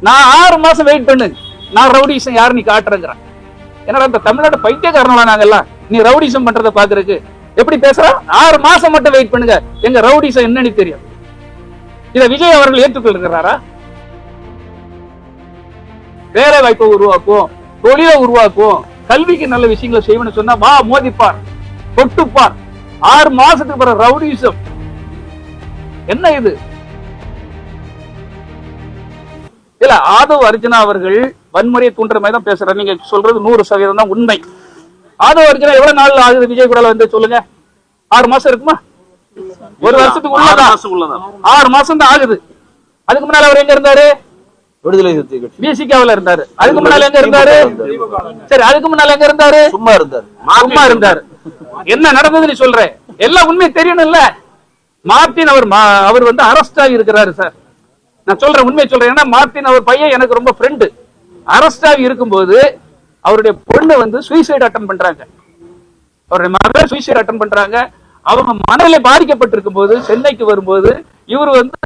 நான் 6 மாசம் வெயிட் பண்ணு, நான் ரவுடிசம் யாரு நீ காட்டுறேங்கிறேன். என்னடா இந்த தமிழ்நாட்டு பைத்தியக்காரங்களா நாங்கெல்லாம் நீ ரவுடிசம் பண்றதை பாக்குறதுக்கு எப்படி பேசுற? 6 மாசம் மட்டும் வெயிட் பண்ணுங்க, எங்க ரவுடிசம் என்னன்னு தெரியும். இத விஜய் அவர்கள் ஏற்றுக்கொள்கிறாரா? வேலை வாய்ப்பை உருவாக்கும், தொழிலை உருவாக்கும், கல்விக்கு நல்ல விஷயங்களை செய்யணும்னு சொன்னா வா மோதிப்பார், தொட்டுப்பார். 6 மாசத்துக்கு பிறகு ரவுடிசம் என்ன இது? இல்ல ஆதவ் அர்ஜுனா அவர்கள் வன்முறையை தூண்டுற மாதிரி தான் பேசுறாரு. நீங்க சொல்றது 100% தான் உண்மை. ஆதவ் அர்ஜுனா எவ்வளவு நாள் ஆகுது விஜய் கூட வந்து சொல்லுங்க? 6 மாசம் இருக்குமா? ஒரு வருஷத்துக்கு உள்ளதான் 6 மாசம் தான் ஆகுது. அதுக்கு முன்னால அவர் எங்க இருந்தாரு? விடுதலை சிறுத்தை கட்சி பிசிகாவில் இருந்தாரு. அதுக்கு முன்னால எங்க இருந்தாரு? சரி, அதுக்கு முன்னால எங்க இருந்தாரு? சும்மா இருந்தாரு. என்ன நடந்ததுன்னு சொல்றேன், எல்லாம் உண்மை தெரியணும்ல. மார்டின் அவர் வந்து அரெஸ்ட் ஆகி இருக்கிறாரு சார். நான் சொல்றேன், உண்மையை சொல்றேன். ஏன்னா மார்டின் அவர் பையன் எனக்கு ரொம்ப ஃப்ரெண்டு. அரெஸ்ட் ஆகி இருக்கும்போது அவருடைய பொண்ணு வந்து சூசைட் அட்டன் பண்றாங்க, அவருடைய மகள் சூசைட் அட்டன் பண்றாங்க. அவங்க மனநிலை பாதிக்கப்பட்டிருக்கும் போது சென்னைக்கு வரும்போது இவர் வந்து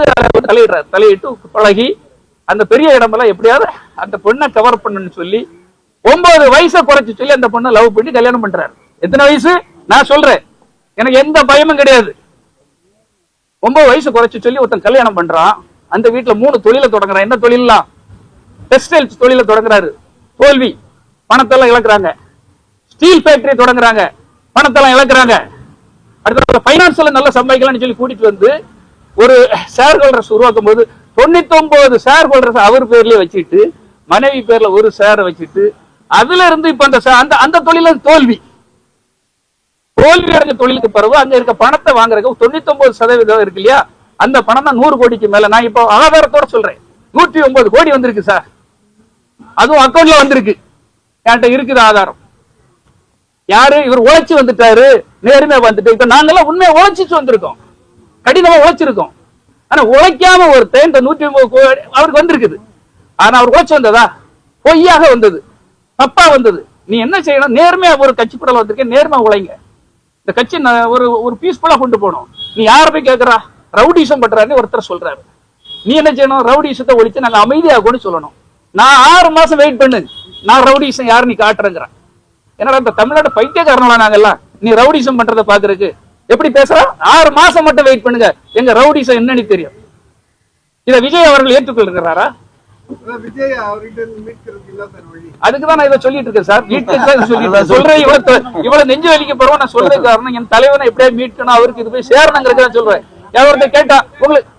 தலையிடுறாரு. தலையிட்டு பழகி அந்த பெரிய இடமெல்லாம் எப்படியாவது அந்த பொண்ணை கவர் பண்ணணும்னு சொல்லி 9 வயசை குறைச்சு சொல்லி அந்த பொண்ணை லவ் பண்ணி கல்யாணம் பண்றாரு. எத்தனை வயசு? நான் சொல்றேன், எனக்கு எந்த பயமும் கிடையாது. 9 வயசு குறைச்சு சொல்லி ஒருத்தன் கல்யாணம் பண்றான். அந்த வீட்டுல 3 தொழிலை தொடங்குறான். என்ன தொழிலாம்? டெக்ஸ்டைல்ஸ் தொழிலை தொடங்குறாரு. தோல்வி, பணத்தெல்லாம் இழக்கிறாங்க. ஸ்டீல் ஃபேக்டரி தொடங்குறாங்க, பணத்தெல்லாம் இழக்கிறாங்க. அடுத்த பைனான்ஸ்ல நல்லா சம்பாதிக்கலாம்னு சொல்லி கூட்டிட்டு வந்து ஒரு ஷேர் ஹோல்டர்ஸ் உருவாக்கும் போது 99 ஷேர் ஹோல்டர்ஸ் அவர் பேர்லயே வச்சுட்டு மனைவி பேர்ல ஒரு ஷேரை வச்சுட்டு அதுல இருந்து இப்ப அந்த தொழில தோல்வி அடைஞ்ச தொழிலுக்கு பிறகு அங்க இருக்க பணத்தை வாங்குறதுக்கு 99% இருக்கு இல்லையா, அந்த பணம் தான் 100 கோடிக்கு மேல. நான் இப்போ ஆதாரத்தோட சொல்றேன், 109 கோடி வந்திருக்கு சார். அதுவும் அக்கௌண்ட்ல வந்திருக்கு, என்கிட்ட இருக்குது ஆதாரம். யாரு? இவர் உழைச்சு வந்துட்டாரு, நேர்மையா வந்துட்டு. இப்ப நாங்கெல்லாம் உண்மையா உழைச்சிட்டு வந்திருக்கோம், கடினமா உழைச்சிருக்கோம். ஆனா உழைக்காம ஒருத்தன் இந்த 109 கோடி அவருக்கு வந்திருக்குது. ஆனா அவர் உழைச்சு வந்ததா? பொய்யாக வந்தது, தப்பா வந்தது. நீ என்ன செய்யணும்? நேர்மையா ஒரு கட்சி படல வந்திருக்கேன், நேர்மையா உழைங்க. இந்த கட்சி ஒரு பீஸ்ஃபுல்லா கொண்டு போகணும். நீ யார போய் கேட்கறா? ரவுடிசம் பண்றாருன்னு ஒருத்தர் சொல்றாரு. நீ என்ன செய்யணும்? ரவுடிசத்தை ஒழிச்சு நாங்க அமைதியா கூட சொல்லணும். நான் 6 மாசம் வெயிட் பண்ணு, நான் ரவுடிசம் யாரு நீ காட்டுறேங்கிறேன். என்னடா இந்த தமிழ்நாட்டு பைத்தியக்காரங்களா நாங்கெல்லாம் நீ ரவுடிசம் பண்றதை பாக்குறதுக்கு எப்படி பேசுற? 6 மாசம் மட்டும் வெயிட் பண்ணுங்க, எங்க ரவுடிசம் என்னன்னு தெரியும். இத விஜய் அவர்கள் ஏற்றுக்கொள்கிறாரா? அதுக்குதான் நான் இதை சொல்லிட்டு இருக்கேன் சார். சொல்றேன், இவ்வளவு நெஞ்சு வலிக்க போறோம். நான் சொல்றது காரணம் என் தலைவனை எப்படியா மீட்கணும், அவருக்கு இது போய் சேரணுங்கிறத சொல்றேன். எவர்கிட்ட கேட்டா உங்களுக்கு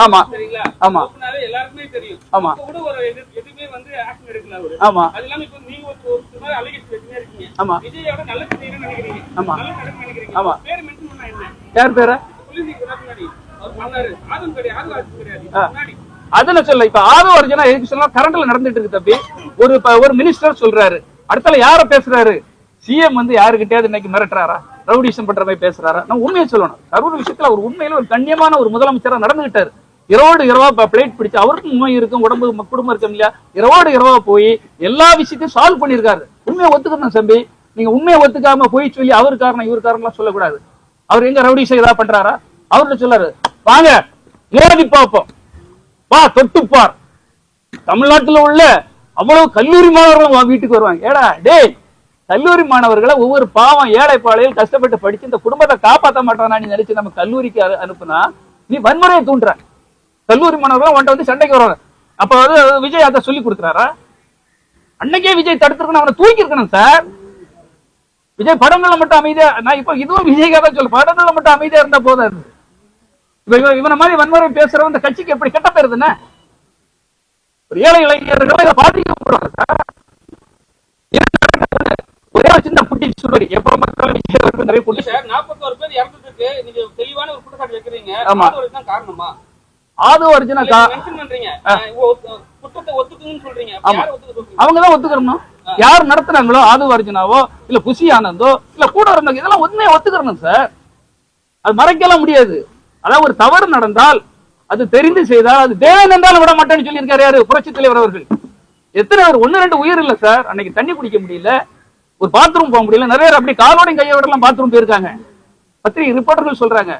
ஆமா ஆமா எல்லாருக்குமே தெரியும். ஆமா எதுவுமே வந்து ஆக்ஷன் எடுக்கல அவரு. ஆமா அது இல்லாம இப்ப நீங்க ஒரு அலிகேஷன் வச்சுட்டே இருக்கீங்க. ஆமா விஜயோட நல்ல செய்யணும்னு நினைக்கிறீங்க. ஆமா நல்ல நடக்கணும்னு நினைக்கிறீங்க. ஆமா பேர் மென்ஷன் பண்ணா என்ன? யார் பேரு? புலிசி முன்னாடி அவர் பண்ணாரு. ஆதம் கிடையாது, ஆதம் கிடையாது. முன்னாடி அதன சொல்ல. இப்ப ஆதவ அர்ஜுனா எதுக்கு சொன்னா கரண்ட்ல நடந்துட்டு இருக்கு தம்பி. ஒரு மினிஸ்டர் சொல்றாரு, அடுத்தால யார பேசுறாரு? சிஎம் வந்து யாருக்கிட்டயாவது இன்னைக்கு மிரட்டுறாரா? ரவுடிசம் பண்ற மாதிரி பேசுறாரா? நான் உண்மையை சொல்லணும். கரூர் விஷயத்துல அவர் உண்மையில ஒரு கண்ணியமான ஒரு முதலமைச்சரா நடந்துகிட்டாரு. இரவோடு இரவா பிளேட் பிடிச்சு, அவருக்கும் உண்மை இருக்கும், உடம்பு குடும்பம் இருக்கும் இல்லையா, இரவோடு இரவா போய் எல்லா விஷயத்தையும் சால்வ் பண்ணிருக்காரு. உண்மையை ஒத்துக்கணும் தம்பி. நீங்க உண்மையை ஒத்துக்காம போய் சொல்லி அவர் காரணம் இவர் காரணம் சொல்லக்கூடாது. அவர் எங்க ரவுடிசம் ஏதாவது பண்றாரா? அவர்கிட்ட சொல்லாரு, வாங்க மோதி பார்ப்போம், வா தொட்டுப்பார். தமிழ்நாட்டுல உள்ள அவ்வளவு கல்லூரி மாணவர்களும் வீட்டுக்கு வருவாங்க. ஏடா டேய், கல்லூரி மாணவர்களை ஒவ்வொரு பாவம் ஏழை பாளையில் கஷ்டப்பட்டு படிச்சு இந்த குடும்பத்தை காப்பாற்ற மாட்டானா நீ நினைச்சு நம்ம கல்லூரிக்கு அனுப்புனா நீ வன்முறையை தூண்டுற. கல்லூரி மாணவர்கள் உன்ட்ட வந்து சண்டைக்கு வருவாங்க. அப்ப வந்து விஜய் அதை சொல்லி கொடுக்குறாரா? அன்னைக்கே விஜய் தடுத்துருக்கணும், அவனை தூக்கி இருக்கணும் சார். விஜய் படங்கள்ல மட்டும் அமைதியா, நான் இப்ப இதுவும் விஜய்க்காக தான் சொல்ல, படங்கள்ல மட்டும் அமைதியா இருந்தா போதாது. இவனை மாதிரி வன்முறை பேசுறவன் இந்த கட்சிக்கு எப்படி கெட்ட பேருதுன்னு ஒரு ஏழை இளைஞர்களை பாதிக்கப்படுவாங்க சார். ஒரே சின்ன குட்டி சுவரி எப்ப மக்கள் நிறைய குட்டி சார் 41 பேர் இறந்ததுக்கு நீங்க தெளிவான ஒரு குற்றச்சாட்டு வைக்கிறீங்க. அதுதான் காரணமா? ஆதவ அர்ஜுனா மென்ஷன் பண்றீங்க, குற்றத்தை ஒத்துக்குன்னு சொல்றீங்க. அவங்கதான் ஒத்துக்கறணும். யார் நடத்துறாங்களோ ஆதவ அர்ஜுனாவோ இல்ல புசி ஆனந்தோ இல்ல கூட இருந்தாங்க, இதெல்லாம் உண்மையை ஒத்துக்கறணும் சார். அது மறைக்கலாம் முடியாது. அதாவது ஒரு தவறு நடந்தால் அது தெரிந்து செய்தால் அது தேவன் என்றாலும் விட மாட்டேன்னு சொல்லியிருக்காரு யாரு? புரட்சி தலைவர் அவர்கள். எத்தனை பேர் 1-2 உயிர் இல்ல சார். அன்னைக்கு தண்ணி குடிக்க முடியல, ஒரு பாத்ரூம் போக முடியல, நிறைய பேர் அப்படி காலோடையும் கையோட எல்லாம் பாத்ரூம் போயிருக்காங்க. பத்திரிகை ரிப்போர்ட்டர்கள் சொல்றாங்க.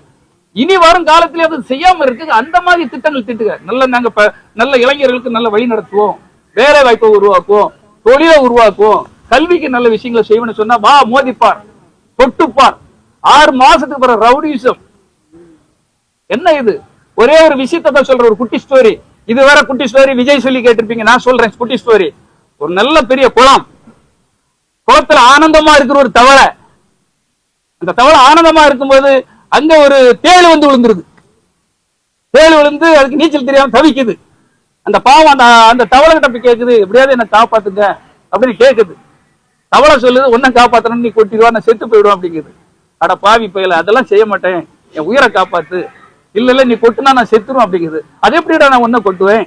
இனி வரும் காலத்திலே அது செய்யாம இருக்கு. அந்த மாதிரி திட்டங்கள் திட்டுக. நாங்க நல்ல இளைஞர்களுக்கு நல்ல வழி நடத்துவோம், வேலை வாய்ப்பை உருவாக்குவோம், தொழிலை உருவாக்குவோம், கல்விக்கு நல்ல விஷயங்களை செய்வோம்னு சொன்னா வா மோதிப்பார், தொட்டுப்பார். 6 மாசத்துக்கு பிறகு ரவுடிசம். என்ன இது? ஒரே ஒரு விஷயத்தை தான் சொல்ற, ஒரு குட்டி ஸ்டோரி. இது வேற குட்டி ஸ்டோரி, விஜய் சொல்லி கேட்டிருப்பீங்க, நான் சொல்றேன் குட்டி ஸ்டோரி. ஒரு நல்ல பெரிய குளத்துல ஆனந்தமா இருக்கிற ஒரு தவளை. அந்த தவளை ஆனந்தமா இருக்கும்போது அங்க ஒரு தேள் வந்து விழுந்துருது. தேள் விழுந்து அதுக்கு நீச்சல் தெரியாம தவிக்குது. அந்த பாவம் அந்த தவளை கிட்ட போய் கேக்குது, எப்படியாவது என்ன காப்பாத்துங்க அப்படின்னு கேக்குது. தவளை சொல்லுது, ஒன்னும் காப்பாத்தணும், நீ கொட்டிடுவா, நான் செத்து போயிடுவோம் அப்படிங்குது. அட பாவி பயல, அதெல்லாம் செய்ய மாட்டேன், என் உயிரை காப்பாத்து. இல்ல நீ கொட்டுனா நான் செத்துருவேன் அப்படிங்குது. அது எப்படிடா நான் ஒன்ன கொட்டுவேன்?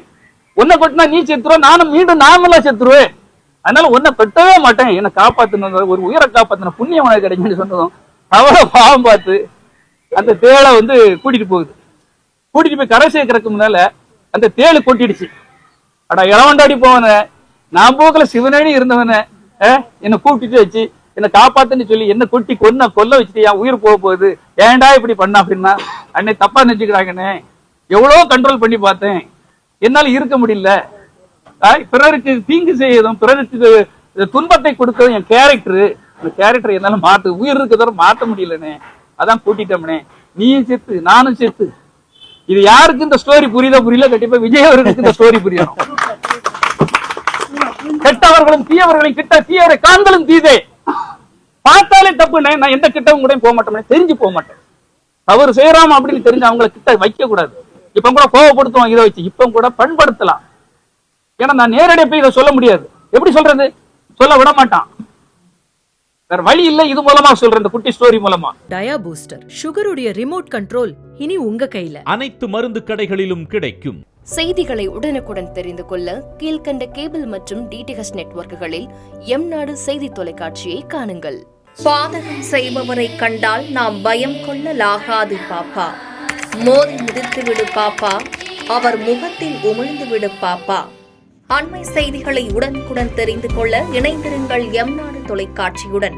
ஒன்ன கொட்டினா நீ செத்துருவேன், நானும் மீண்டும் நார்மலா செத்துருவேன். அதனால ஒன்ன கொட்டவே மாட்டேன், என்ன காப்பாத்தணும், ஒரு உயிரை காப்பாத்தணும், புண்ணியம் உனக்கு கிடைக்கும்னு சொன்னதும் தவளை பாவம் பார்த்து அந்த தேளை வந்து கூட்டிட்டு போகுது. கூட்டிட்டு போய் கரை சேர்க்கறதுக்கு முன்னால அந்த தேளு கொட்டிடுச்சு. அடா இளவண்டாடி போவன, நான் போக்கல சிவனடி இருந்தவன என்ன கூப்பிட்டு வச்சு என்ன காப்பாத்துன்னு சொல்லி என்ன கொட்டி கொல்ல வச்சுட்டு என் உயிர் போக போகுது, ஏன்டா இப்படி பண்ண அப்படின்னா, அன்னை தப்பா நினைச்சுக்கிறாங்கண்ணே, எவ்வளவு கண்ட்ரோல் பண்ணி பார்த்தேன், என்னால இருக்க முடியல. பிறருக்கு தீங்கு செய்யதும் பிறருக்கு துன்பத்தை கொடுத்ததும் என் கேரக்டர், அந்த கேரக்டர் என்னால உயிர் இருக்கிறத மாற்ற முடியலண்ணே, அதான் கூட்டிட்டோம்னே. நீயும் செத்து நானும் செத்து. இது யாருக்கு இந்த ஸ்டோரி புரியல? கண்டிப்பா விஜய் அவர்களுக்கு இந்த ஸ்டோரி புரியணும். கெட்டவர்களும் தீயவர்களும் கிட்ட தீயவரை காண்களும் தீதே. பார்த்தாலே தப்புனே, நான் எந்த கிட்டவும் கூட போக மாட்டேன், தெரிஞ்சு போக மாட்டேன். தவறு செய்யறாம அப்படின்னு தெரிஞ்சு அவங்களை கிட்ட வைக்க கூடாது. இப்ப கூட கோவப்படுத்துவோம், இதை வச்சு இப்ப கூட பண்படுத்தலாம். ஏன்னா நான் நேரடியாக போய் இதை சொல்ல முடியாது. எப்படி சொல்றது? சொல்ல விட மாட்டான். வேற வழி இல்ல. இது மூலமா சொல்றேன், இந்த குட்டி ஸ்டோரி மூலமா. டயா பூஸ்டர் சுகருடைய ரிமோட் கண்ட்ரோல் இனி உங்க கையில. அனைத்து மருந்து கடைகளிலும் கிடைக்கும். செய்திகளை உடனுக்குடன் தெரிந்து கொள்ள கீழ்கண்ட கேபிள் மற்றும் டிடிஹெச் நெட்வொர்க்குகளில் எம்நாடு செய்தி தொலைக்காட்சியை காணுங்கள். பாதகம் செய்பவரை கண்டால் நாம் பயம் கொள்ளலாகாது பாப்பா. மோதி மிதித்து விடு பாப்பா, அவர் முகத்தில் உமிழ்ந்து விடு பாப்பா. அண்மை செய்திகளை உடனுக்குடன் தெரிந்து கொள்ள இணைந்திருங்கள் எம்நாடு தொலைக்காட்சியுடன்.